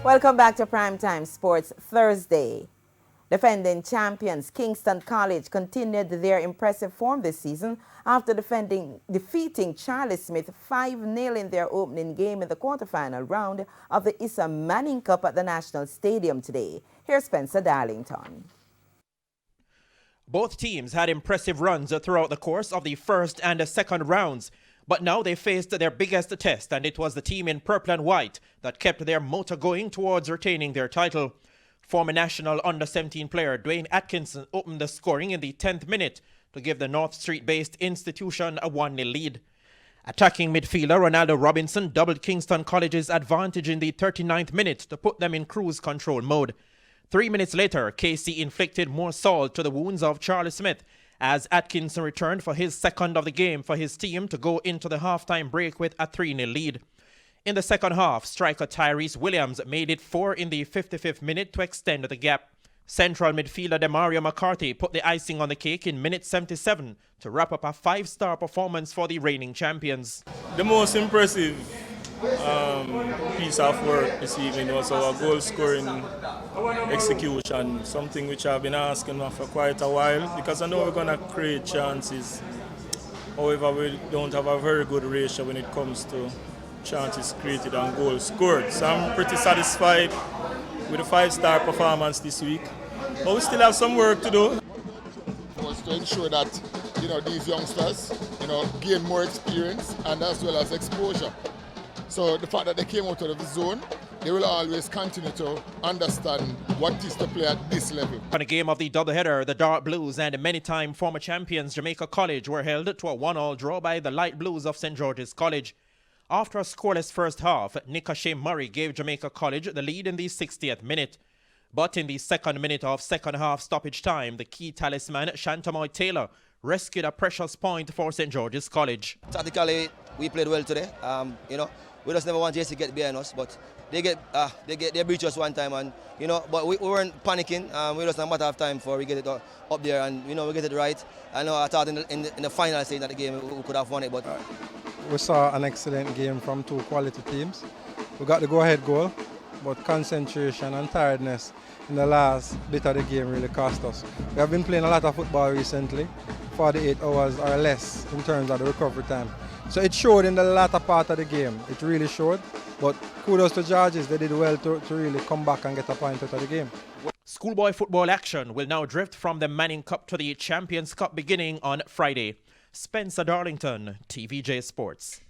Welcome back to Primetime Sports Thursday. Defending champions Kingston College continued their impressive form this season after defeating Charlie Smith 5-0 in their opening game in the quarterfinal round of the Issa Manning Cup at the National Stadium today. Here's Spencer Darlington. Both teams had impressive runs throughout the course of the first and second rounds, but now they faced their biggest test, and it was the team in purple and white that kept their motor going towards retaining their title. Former national under-17 player Dwayne Atkinson opened the scoring in the 10th minute to give the North Street-based institution a 1-0 lead. Attacking midfielder Ronaldo Robinson doubled Kingston College's advantage in the 39th minute to put them in cruise control mode. 3 minutes later, KC inflicted more salt to the wounds of Charlie Smith as Atkinson returned for his second of the game for his team to go into the halftime break with a 3-0 lead. In the second half, striker Tyrese Williams made it 4 in the 55th minute to extend the gap. Central midfielder Demario McCarthy put the icing on the cake in minute 77 to wrap up a 5-star performance for the reigning champions. The most impressive piece of work this evening was our goal scoring execution, something which I've been asking for quite a while, because I know we're going to create chances. However, we don't have a very good ratio when it comes to chances created and goals scored. So I'm pretty satisfied with the 5-star performance this week, but we still have some work to do. Was to ensure that these youngsters gain more experience and as well as exposure. So the fact that they came out of the zone, they will always continue to understand what it is to play at this level. On a game of the doubleheader, the Dark Blues and many-time former champions Jamaica College were held to a 1-1 draw by the Light Blues of St. George's College. After a scoreless first half, Nick Murray gave Jamaica College the lead in the 60th minute. But in the second minute of second half stoppage time, the key talisman Shantamoy Taylor rescued a precious point for St. George's College. Tactically, we played well today. We just never want JC to get behind us, but they breach us one time, and but we weren't panicking. We just a matter of time for we get it up there, and we get it right. I thought in the final stage of the game we could have won it, but we saw an excellent game from two quality teams. We got the go-ahead goal, but concentration and tiredness in the last bit of the game really cost us. We have been playing a lot of football recently, 48 hours or less in terms of the recovery time. So it showed in the latter part of the game, it really showed, but kudos to Georges, they did well to really come back and get a point out of the game. Schoolboy football action will now drift from the Manning Cup to the Champions Cup beginning on Friday. Spencer Darlington, TVJ Sports.